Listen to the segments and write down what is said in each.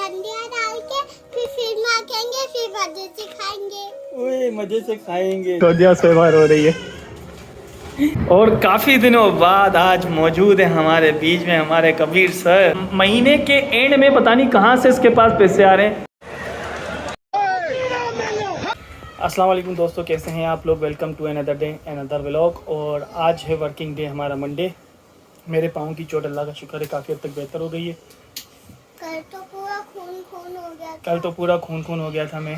डंडिया डाल के फिर माखेंगे, फिर मजे से खाएंगे। ओए मजे से खाएंगे। सौदिया सोहबार हो रही है। और काफ़ी दिनों बाद आज मौजूद है हमारे बीच में हमारे कबीर सर। महीने के एंड में पता नहीं कहाँ से इसके पास पैसे आ रहे हैं। अस्सलाम वालेकुम दोस्तों, कैसे हैं आप लोग। Welcome to another day another vlog. और आज है वर्किंग डे हमारा, मंडे। मेरे पाँव की चोट अल्लाह का शुक्र है काफ़ी हद तक बेहतर हो गई है। कल तो पूरा खून खून हो गया था। कल तो पूरा खून खून हो गया था मैं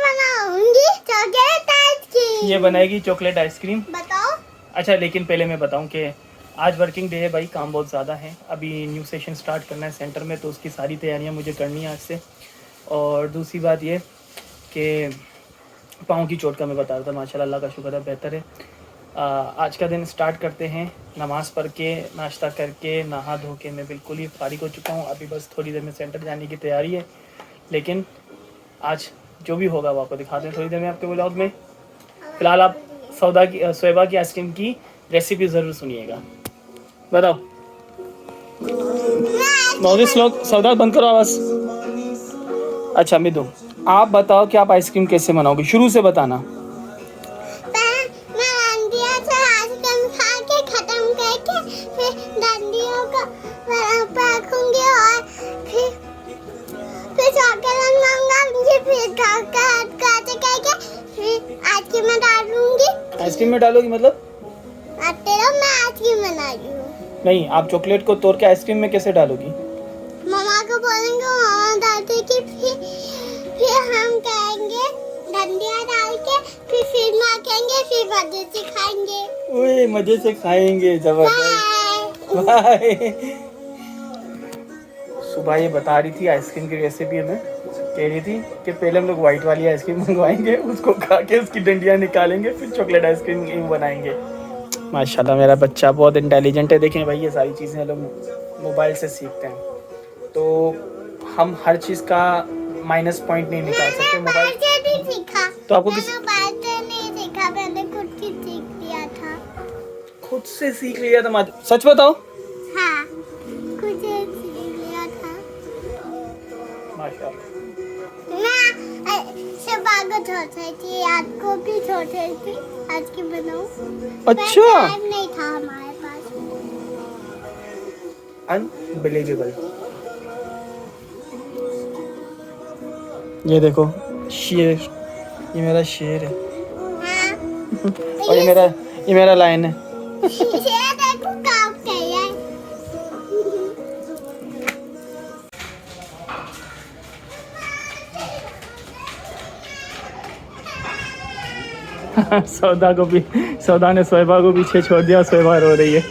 बनाऊंगी चॉकलेट आइसक्रीम। ये बनाएगी चॉकलेट आइसक्रीम। बताओ। अच्छा, लेकिन पहले मैं बताऊं कि आज वर्किंग डे है भाई, काम बहुत ज़्यादा है। अभी न्यू सेशन स्टार्ट करना है सेंटर में, तो उसकी सारी तैयारियां मुझे करनी है आज से। और दूसरी बात ये कि पाँव की चोट का मैं बता रहा था, माशाल्लाह अल्लाह का शुक्र है बेहतर है। आज का दिन स्टार्ट करते हैं। नमाज़ पढ़ के, नाश्ता करके, नहा धो के मैं बिल्कुल ही फारिग हो चुका हूँ। अभी बस थोड़ी देर में सेंटर जाने की तैयारी है। लेकिन आज जो भी होगा वो आपको दिखाते हैं थोड़ी देर में आपके व्लॉग में। फ़िलहाल आप सोएबा की आइसक्रीम की रेसिपी ज़रूर सुनिएगा। बताओ मोजिस लोग, सौदा बंद करो आवाज़। अच्छा मिदू, आप बताओ कि आप आइसक्रीम कैसे बनाओगे, शुरू से बताना। मैं डंडिया से आइसक्रीम खा के खत्म करके फिर डंडियों को रखूंगी और फिर चॉकलेट मंगाऊंगी, फिर काट करके फिर आइसक्रीम में डालूंगी। आइसक्रीम में डालोगी मतलब? तेरा मैं आइसक्रीम बना रही हूँ। नहीं, आप चॉकलेट को तोड़ के आइसक्रीम में कैसे डालोगी? मम्मा को बोलेंगे, मम्मा डालते कि फिर हम कहेंगे डंडिया डाल के फिर माखेंगे, फिर मजे से खाएंगे। ओए मजे से खाएंगे, जबरदस्त। बाय। सुबह ये बता रही थी आइसक्रीम की रेसिपी हमें, कह रही थी कि पहले हम लोग वाइट वाली आइसक्रीम मंगवाएंगे, उसको खा के उसकी डंडियाँ निकालेंगे, फिर चॉकलेट आइसक्रीम बनाएंगे। माशाल्लाह मेरा बच्चा बहुत इंटेलिजेंट है। देखें भाई, ये सारी चीज़ें लोग मोबाइल से सीखते हैं, तो हम हर चीज़ का माइनस पॉइंट नहीं निकाल सकते। मोबाइल से भी सीखा तो आपको मैंने मोबाइल से नहीं सीखा, मैंने खुद ही सीख लिया था। खुद से सीख लिया था? सच बताओ। हाँ, खुद से सीख लिया था। माशाल्लाह। मैं सुबह को छोटे थी, रात को भी छोटे थी, आज की बनाऊं। अच्छा, टाइम नहीं था हमारे पास। अनबिलीवेबल। ये देखो शेर, ये मेरा शेर है। हाँ। और ये मेरा लायन है। ये देखो काम कर रहा है। सौदा ने सोएबा को पीछे छोड़ दिया, सोएबा रो रही है।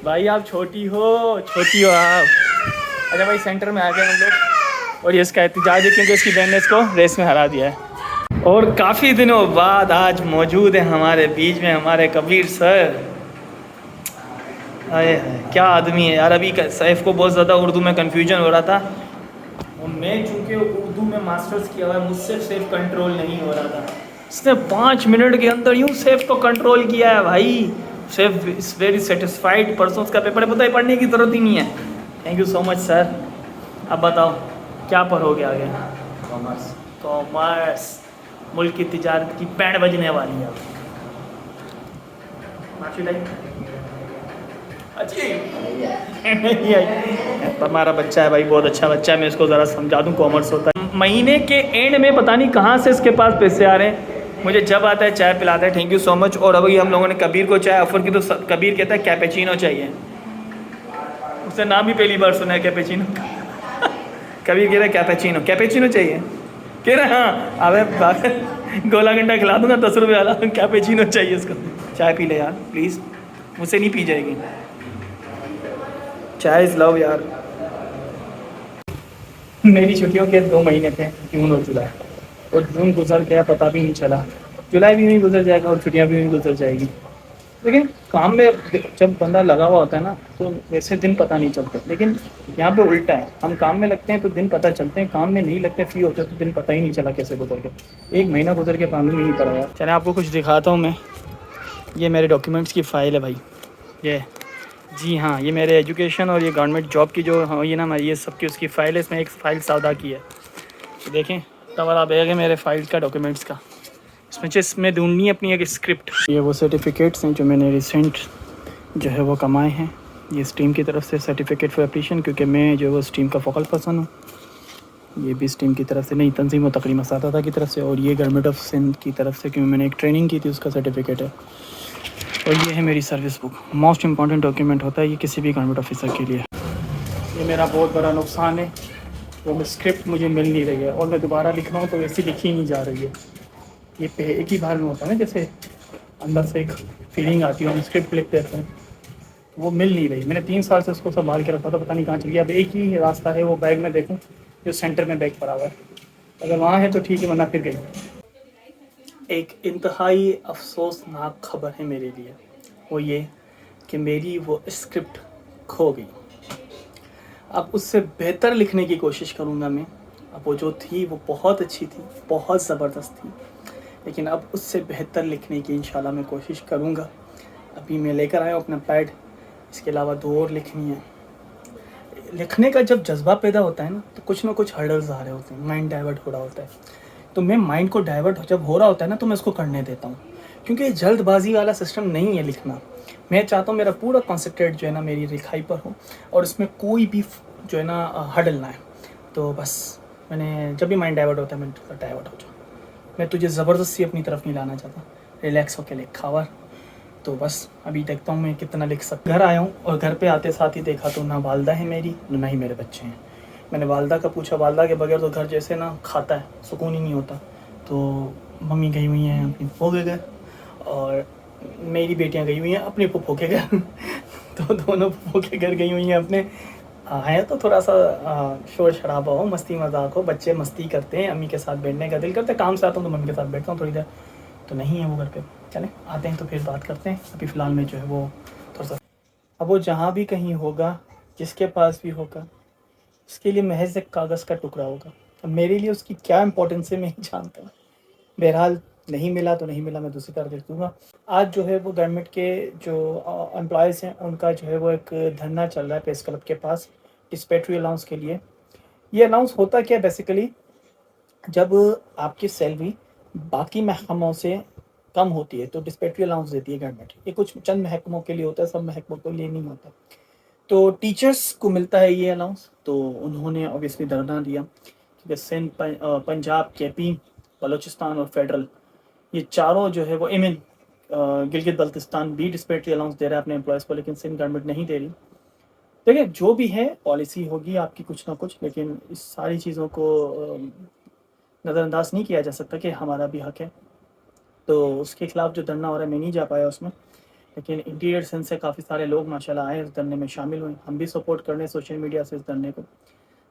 भाई आप छोटी हो आप। अच्छा भाई, सेंटर में आ गए हम लोग, और ये इसका एहतजाज है क्योंकि इसकी बहन ने इसको रेस में हरा दिया है। और काफ़ी दिनों बाद आज मौजूद है हमारे बीच में हमारे कबीर सर। अरे क्या आदमी है यार। अभी सैफ को बहुत ज़्यादा उर्दू में कन्फ्यूजन हो रहा था, और मैं चूँकि उर्दू में मास्टर्स किया हुआ है, मुझसे सैफ कंट्रोल नहीं हो रहा था। इसने 5 मिनट के अंदर यूँ सैफ को कंट्रोल किया है भाई। Saif is very satisfied. परसों उसका पेपर है, पता है, पढ़ने की ज़रूरत ही नहीं है। Thank you so much sir. अब बताओ क्या पढ़ोगे आगे? कॉमर्स। मुल्क की तिजारत की बैंड बजने वाली है। हमारा बच्चा है भाई, बहुत अच्छा बच्चा है। मैं इसको ज़रा समझा दूँ कॉमर्स होता है। महीने के एंड में पता नहीं कहाँ से इसके पास पैसे आ रहे हैं। मुझे जब आता है चाय पिलाता है, थैंक यू सो मच। और अभी हम लोगों ने कबीर को चाय ऑफ़र की, तो कबीर कहता है कैपेचिनो चाहिए। उसने नाम भी पहली बार सुना है कैपेचिनो। कबीर कह रहा है कैपेचिनो चाहिए। कह रहा है हाँ, अबे गोला घंटा खिला दूँगा 10 रुपये वाला, कैपेचिनो चाहिए इसको। चाय पी ले यार प्लीज़, मुझसे नहीं पी जाएगी चाय। इज़ लव यार। मेरी छुट्टियों के 2 महीने थे, जून और जुलाई, और जून गुजर गया पता भी नहीं चला। जुलाई भी नहीं गुजर जाएगा और छुट्टियां भी नहीं गुजर जाएगी। लेकिन काम में जब बंदा लगा हुआ होता है ना, तो वैसे दिन पता नहीं चलते। लेकिन यहाँ पे उल्टा है, हम काम में लगते हैं तो दिन पता चलते हैं, काम में नहीं लगते, फ्री होते तो दिन पता ही नहीं चला कैसे गुजर गया। 1 महीना गुजर के पानी में नहीं पड़ा यार। चलिए आपको कुछ दिखाता हूँ मैं। ये मेरे डॉक्यूमेंट्स की फ़ाइल है भाई, ये जी हाँ, ये मेरे एजुकेशन और ये गवर्नमेंट जॉब की जो हाँ ये ना ये सबकी उसकी फ़ाइल है। इसमें एक फ़ाइल सौदा की है, तो देखें कवर बैग है मेरे फाइल्स का, डॉक्यूमेंट्स का। इसमें ढूंढनी है अपनी एक स्क्रिप्ट। ये वो सर्टिफिकेट्स हैं जो मैंने रिसेंट जो है वो कमाए हैं। ये स्टीम की तरफ से सर्टिफिकेट फॉर एप्लीकेशन, क्योंकि मैं जो है वो स्टीम का फोकल पर्सन हूँ। ये भी स्टीम की तरफ से नहीं, तंजीम व तकरीम मसादा की तरफ से, और ये गवर्नमेंट ऑफ सिंध की तरफ से, क्योंकि मैंने एक ट्रेनिंग की थी उसका सर्टिफिकेट है। और ये है मेरी service book. Most important document होता है ये किसी भी गवर्नमेंट ऑफिसर के लिए। ये मेरा बहुत बड़ा नुकसान है, वो स्क्रिप्ट मुझे मिल नहीं रही है, और मैं दोबारा लिख रहा हूँ तो वैसी लिखी नहीं जा रही है। ये एक ही बार में होता है ना, जैसे अंदर से एक फीलिंग आती है, हम स्क्रिप्ट लिख देते हैं, वो मिल नहीं रही। मैंने 3 साल से उसको संभाल के रखा था, पता नहीं कहाँ चल गया। अब एक ही रास्ता है, वो बैग में देखूँ जो सेंटर में बैग पड़ा हुआ है, अगर वहाँ है तो ठीक है, वरना फिर गई। एक इंतहाई अफसोसनाक खबर है मेरे लिए, वो ये कि मेरी वो स्क्रिप्ट खो गई। अब उससे बेहतर लिखने की कोशिश करूँगा मैं। अब वो जो थी वो बहुत अच्छी थी, बहुत ज़बरदस्त थी, लेकिन अब उससे बेहतर लिखने की इंशाल्लाह मैं कोशिश करूँगा। अभी मैं लेकर आया हूँ अपना पैड, इसके अलावा 2 और लिखनी है। लिखने का जब जज्बा पैदा होता है ना, तो कुछ ना कुछ हर्डल्स आ रहे होते हैं, माइंड डाइवर्ट हो रहा होता है। तो मैं माइंड को डाइवर्ट जब हो रहा होता है ना, तो मैं उसको करने देता हूँ, क्योंकि जल्दबाजी वाला सिस्टम नहीं है लिखना। मैं चाहता हूँ मेरा पूरा कॉन्सेंट्रेट जो है ना मेरी लिखाई पर हो, और इसमें कोई भी जो है ना हर्डल ना है। तो बस मैंने जब भी माइंड डाइवर्ट होता है, मैं डाइवर्ट हो जाऊँ। मैं तुझे ज़बरदस्ती अपनी तरफ नहीं लाना चाहता, रिलैक्स होकर लिखा हुआ। तो बस अभी देखता हूँ मैं कितना लिख सकता। घर आया हूँ और घर पे आते साथ ही देखा तो ना वालदा है मेरी, ना ही मेरे बच्चे हैं। मैंने वालदा का पूछा, वालदा के बगैर तो घर जैसे ना खाता है, सुकून ही नहीं होता। तो मम्मी गई हुई हैं अपनी फूफो के घर, और मेरी बेटियां गई हुई हैं अपने फूफो के घर। तो दोनों फूफो के घर गई हुई हैं अपने। है तो थोड़ा सा शोर शराबा हो, मस्ती मजाक हो, बच्चे मस्ती करते हैं, अम्मी के साथ बैठने का दिल करता है। काम से आता हूँ तो मम्मी के साथ बैठता हूँ थोड़ी देर, तो नहीं है वो घर पे। चलें आते हैं तो फिर बात करते हैं। अभी फ़िलहाल में जो है वो थोड़ा सा, अब वो जहाँ भी कहीं होगा, जिसके पास भी होगा, उसके लिए महज एक कागज़ का टुकड़ा होगा। अब मेरे लिए उसकी क्या इंपॉर्टेंस है मैं ही जानता। बहरहाल नहीं मिला तो नहीं मिला, मैं दूसरी तरफ देख दूँगा। आज जो है वो गवर्नमेंट के जो एम्प्लॉयज़ हैं, उनका जो है वो एक धरना चल रहा है प्रेस क्लब के पास, डिस्पैचरी अलाउंस के लिए। ये अलाउंस होता क्या है बेसिकली, जब आपकी सैलरी बाकी महकमों से कम होती है तो डिस्पैचरी अलाउंस देती है गवर्नमेंट। ये कुछ चंद महकमों के लिए होता है, सब महकमों के लिए नहीं होता। तो टीचर्स को मिलता है ये अलाउंस, तो उन्होंने ऑब्वियसली धरना दिया, क्योंकि सिंध, पंजाब, केपी, बलूचिस्तान और फेडरल, ये चारों जो है वो गिलगित बल्तिस्तान भी डिस्पैचरी अलाउंस दे रहा है अपने एम्प्लॉयज़ को, लेकिन सिंध गवर्नमेंट नहीं दे रही। देखिए जो भी है पॉलिसी होगी आपकी कुछ ना कुछ, लेकिन इस सारी चीज़ों को नज़रअंदाज नहीं किया जा सकता कि हमारा भी हक है। तो उसके खिलाफ जो धरना हो रहा है, मैं नहीं जा पाया उसमें, लेकिन इंटीरियर सिंध से काफ़ी सारे लोग माशाल्लाह आए, इस धरने में शामिल हुए। हम भी सपोर्ट कर रहे हैं सोशल मीडिया से इस धरने को।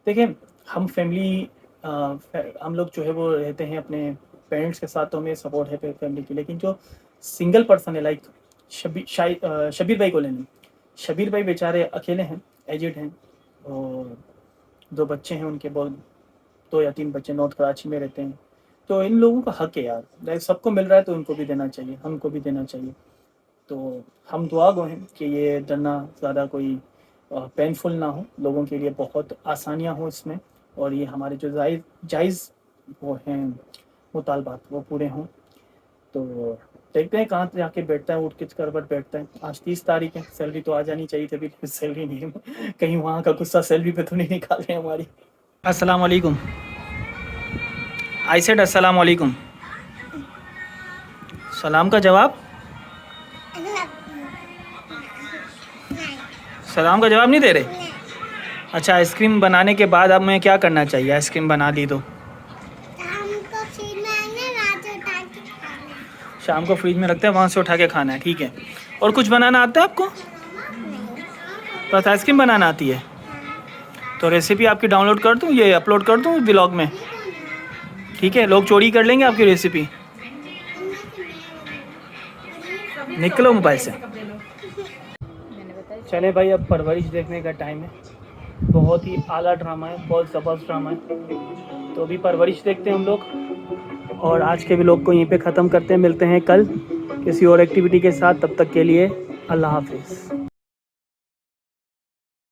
देखिए हम फैमिली हम लोग जो है वो रहते हैं अपने पेरेंट्स के साथ, तो हमें सपोर्ट है फैमिली की, लेकिन जो सिंगल पर्सन है लाइक शबीर भाई को लेने, शबीर भाई बेचारे अकेले हैं, एजिड हैं, और 2 बच्चे हैं उनके, बहुत 2 या 3 बच्चे नॉर्थ कराची में रहते हैं। तो इन लोगों का हक है यार, लाइक सबको मिल रहा है तो उनको भी देना चाहिए, हमको भी देना चाहिए। तो हम दुआ गो हैं कि ये धरना ज़्यादा कोई पेनफुल ना हो, लोगों के लिए बहुत आसानियाँ हो इसमें, और ये हमारे जो जायज़ वो हैं मुतालबात वो पूरे हों। तो देखते हैं कहाँ जाके बैठता है, उठ किस करवट बैठता है। आज 30 तारीख है, सैलरी तो आ जानी चाहिए थी, अभी सैलरी नहीं है। कहीं वहाँ का गुस्सा सैलरी पे तो नहीं निकाल रहे हमारी। अस्सलाम वालेकुम। आई सेड अस्सलाम वालेकुम। सलाम का जवाब, सलाम का जवाब नहीं दे रहे। अच्छा, आइसक्रीम बनाने के बाद अब मैं क्या करना चाहिए? आइसक्रीम बना दी तो शाम को फ्रिज में रखते हैं, वहाँ से उठा के खाना है, ठीक है। और कुछ बनाना आता है आपको? बस आइसक्रीम बनाना आती है। तो रेसिपी आपकी डाउनलोड कर दूँ, ये अपलोड कर दूँ ब्लॉग में, ठीक है? लोग चोरी कर लेंगे आपकी रेसिपी। निकलो मोबाइल से। चले भाई, अब परवरिश देखने का टाइम है। बहुत ही आला ड्रामा है, बहुत ज़बरदस्त ड्रामा है। तो अभी परवरिश देखते हैं हम लोग, और आज के व्लॉग को यहीं पे ख़त्म करते हैं। मिलते हैं कल किसी और एक्टिविटी के साथ, तब तक के लिए अल्लाह हाफिज़।